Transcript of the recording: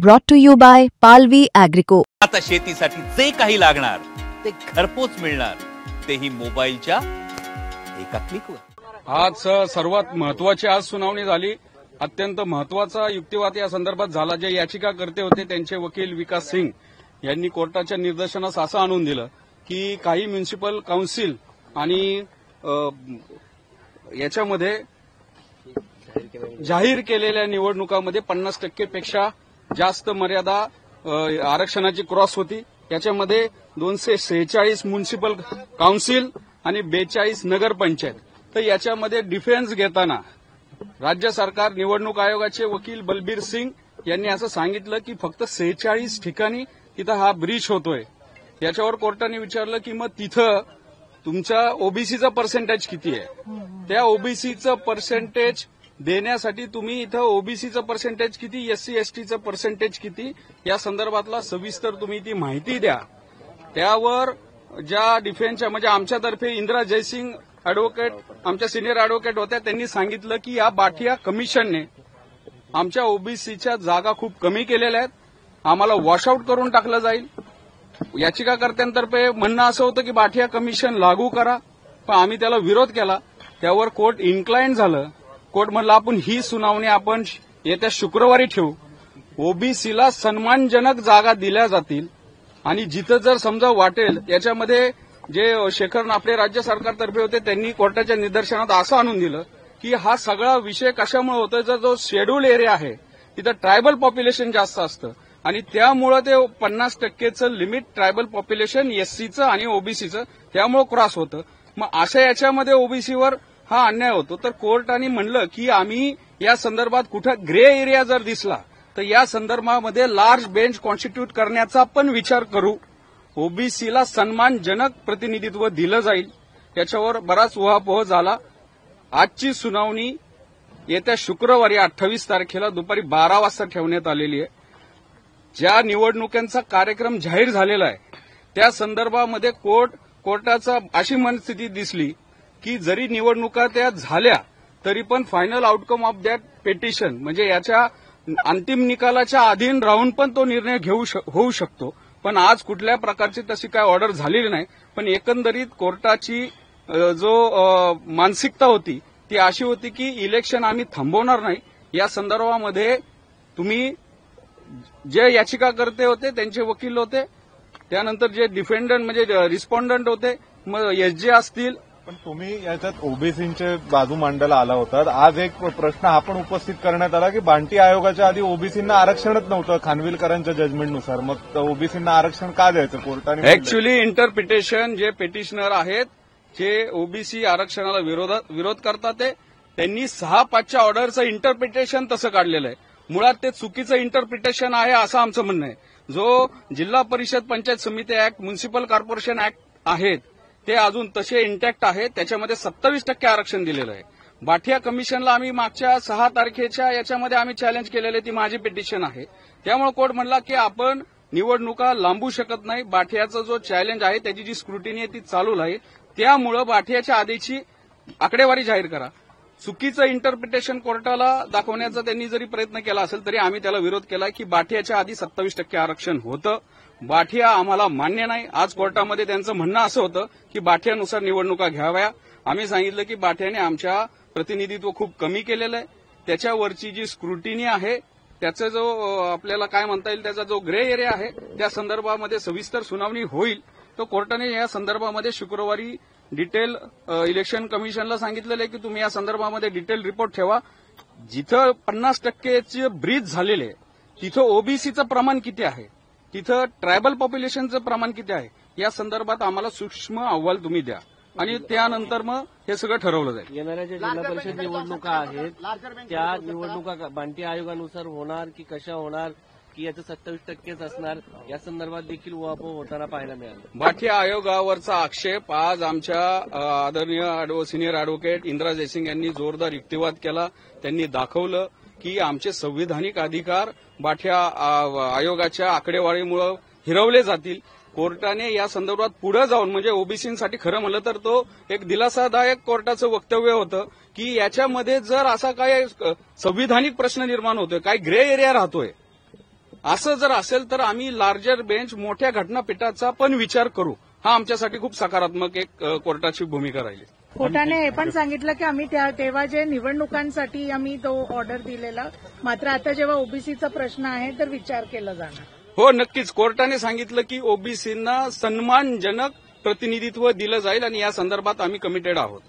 Brought to you by Palvi Agrico. आता शेतीसाठी जे काही लागणार ते घरपोच मिळणार, तेही मोबाईलच्या एका क्लिकवर। आज सर्वात महत्वाची आज सुनावणी झाली। अत्यंत महत्वाचा युक्तिवाद या संदर्भात झाला। जे याचिकाकर्ते होते त्यांचे वकील विकास सिंग यांनी कोर्टाच्या निदर्शनास असं आणून दिलं की काही म्युनिसिपल काउन्सिल आणि याच्यामध्ये जाहीर केलेल्या निवडणुकांमध्ये 50% पेक्षा जास्त मर्यादा आरक्षणाची क्रॉस होती। याच्यामध्ये 246 म्युनिसिपल काउन्सिल आणि 42 नगरपंचायत। तर याच्यामध्ये डिफेन्स घेताना राज्य सरकार निवडणूक आयोगाचे वकील बलबीर सिंग यांनी असं सांगितलं की फक्त 46 ठिकाणी तिथं हा ब्रीच होतोय। याच्यावर कोर्टाने विचारलं की मग तिथं तुमच्या ओबीसीचं पर्सेंटेज किती आहे, त्या ओबीसीचं पर्सेंटेज देण्यासाठी तुम्ही इथं ओबीसीचं पर्सेंटेज किती, एससी एसटीचं पर्सेंटेज किती या संदर्भातला सविस्तर तुम्ही ती माहिती द्या। त्यावर ज्या डिफेन्सच्या म्हणजे आमच्यातर्फे इंदिरा जयसिंग अॅडव्होकेट आमच्या सिनियर अॅडव्होकेट होत्या, त्यांनी सांगितलं की या बाठिया कमिशनने आमच्या ओबीसीच्या जागा खूप कमी केलेल्या आहेत, आम्हाला वॉशआउट करून टाकलं जाईल। याचिकाकर्त्यांतर्फे म्हणणं असं होतं की बाठिया कमिशन लागू करा, पण आम्ही त्याला विरोध केला। त्यावर कोर्ट इन्क्लाइन झालं। कोर्ट म्हणलं आपण ही सुनावणी आपण येत्या शुक्रवारी ठेवू, ओबीसीला सन्मानजनक जागा दिल्या जातील आणि जिथं जर समजा वाटेल याच्यामध्ये जे शेखर नाफडे राज्य सरकारतर्फे होते त्यांनी कोर्टाच्या निदर्शनात असं आणून दिलं की हा सगळा विषय कशामुळे होतोय, जर जो शेड्यूल एरिया आहे तिथं ट्रायबल पॉप्युलेशन जास्त असतं आणि त्यामुळे ते 50%चं लिमिट ट्रायबल पॉप्युलेशन एससीचं आणि ओबीसीचं त्यामुळे क्रॉस होतं। मग अशा याच्यामध्ये ओबीसीवर हा अन्याय होतो। तर कोर्टाने म्हणलं की आम्ही या संदर्भात कुठं ग्रे एरिया जर दिसला तर या संदर्भामध्ये लार्ज बेंच कॉन्स्टिट्यूट करण्याचा पण विचार करू, ओबीसीला सन्मानजनक प्रतिनिधित्व दिलं जाईल। याच्यावर बराच उहापोह झाला। आजची सुनावणी येत्या शुक्रवारी 28 तारखेला दुपारी 12 वाजता ठेवण्यात आलेली आहे। ज्या निवडणुकांचा कार्यक्रम जाहीर झालेला आहे त्या संदर्भामध्ये कोर्टाचा अशी मनस्थिती दिसली की जरी निवडणुका त्या झाल्या तरी पण final outcome of that petition म्हणजे याच्या अंतिम निकालाच्या अधीन राहून पण तो निर्णय होऊ शकतो। पण आज कुठल्या प्रकारची तशी काय ऑर्डर झालेली नाही। पण एकंदरीत कोर्टाची जो मानसिकता होती ती अशी होती की इलेक्शन आम्ही थांबवणार नाही। या संदर्भामध्ये तुम्ही जे याचिकाकर्ते होते त्यांचे वकील होते, त्यानंतर जे डिफेंडंट म्हणजे रिस्पॉन्डंट होते, मग एसजे असतील, पण तुम्ही याच्यात ओबीसींचे बाजू मांडायला आला होता। आज एक प्रश्न हा पण उपस्थित करण्यात आला की बांटी आयोगाच्या आधी ओबीसींना आरक्षणच नव्हतं खानविलकरांच्या जजमेंटनुसार, मग ओबीसींना आरक्षण का द्यायचं कोर्टाने? ऍक्च्युली इंटरप्रिटेशन जे पेटिशनर आहेत जे ओबीसी आरक्षणाला विरोध करतात त्यांनी 6/5च्या ऑर्डरचं इंटरप्रिटेशन तसं काढलेलं आहे। मुळात ते चुकीचं इंटरप्रिटेशन आहे असं आमचं म्हणणं आहे। जो जिल्हा परिषद पंचायत समिती ऍक्ट, म्युनिसिपल कॉर्पोरेशन ऍक्ट आहेत ते अजून तसे इंटॅक्ट आहेत, त्याच्यामध्ये 27% आरक्षण दिलेलं आहे। बाठिया कमिशनला आम्ही मागच्या 6 तारखेच्या याच्यामध्ये आम्ही चॅलेंज केलेले, ती माझी पिटिशन आहे। त्यामुळे कोर्ट म्हणला की आपण निवडणुका लांबू शकत नाही, बाठियाचा जो चॅलेंज आहे त्याची जी स्क्रुटिनी आहे ती चालू आहे, त्यामुळे बाठियाच्या आधीची आकडेवारी जाहीर करा। चुकीचं इंटरप्रिटेशन कोर्टाला दाखवण्याचा त्यांनी जरी प्रयत्न केला असेल तरी आम्ही त्याला विरोध केला की बाठियाच्या आधी 27% आरक्षण होतं, बाठिया आम्हाला मान्य नाही। आज कोर्टामध्ये त्यांचं म्हणणं असं होतं की बाठियानुसार निवडणुका घ्याव्या। आम्ही सांगितलं की बाठियाने आमच्या प्रतिनिधित्व खूप कमी केलेलं आहे, त्याच्यावरची जी स्क्रुटिनी आहे त्याचा जो आपल्याला काय म्हणता येईल त्याचा जो ग्रे एरिया आहे त्या संदर्भामध्ये सविस्तर सुनावणी होईल। तो कोर्टाने या संदर्भामध्ये शुक्रवारी डिटेल इलेक्शन कमिशनला सांगितलेलं आहे की तुम्ही या संदर्भामध्ये डिटेल रिपोर्ट ठेवा। जिथं 50%चे ब्रीच झालेले आहे तिथं ओबीसीचं प्रमाण किती आहे, तिथं ट्रायबल पॉप्युलेशनचं प्रमाण किती आहे या संदर्भात आम्हाला सूक्ष्म अहवाल तुम्ही द्या आणि त्यानंतर मग हे सगळं ठरवलं जाईल। येणाऱ्या ज्या जिल्हा परिषद निवडणुका आहेत त्या निवडणुका बांटी आयोगानुसार होणार की कशा होणार की याचं 27%च असणार या संदर्भात देखील उहापोह होताना पाहायला मिळालं। बाठिया आयोगावरचा आक्षेप आज आमच्या आदरणीय सिनियर अॅडव्होकेट इंदिरा जयसिंग यांनी जोरदार युक्तिवाद केला। त्यांनी दाखवलं की आमचे संविधानिक अधिकार बाठिया आयोगाच्या आकडेवारीमुळे हिरवले जातील। कोर्टाने या संदर्भात पुढे जाऊन म्हणजे ओबीसींसाठी खरं म्हणलं तर तो एक दिलासादायक कोर्टाचं वक्तव्य होतं की याच्यामध्ये जर असा काय संविधानिक प्रश्न निर्माण होतोय, काय ग्रे एरिया राहतोय, असं जर असेल तर आम्ही लार्जर बेंच मोठ्या घटनापीठाचा पण विचार करू. हा आमच्यासाठी खूप सकारात्मक एक कोर्टाची भूमिका राहिली. कोर्टाने हे पण सांगितलं की आम्ही तेव्हा जे निवडणुकांसाठी आम्ही तो ऑर्डर दिलेला, मात्र आता जेव्हा ओबीसीचा प्रश्न आहे तर विचार केला जाणार. हो, नक्कीच. कोर्टाने सांगितलं की ओबीसींना सन्मानजनक प्रतिनिधित्व दिलं जाईल आणि या संदर्भात आम्ही कमिटेड आहोत.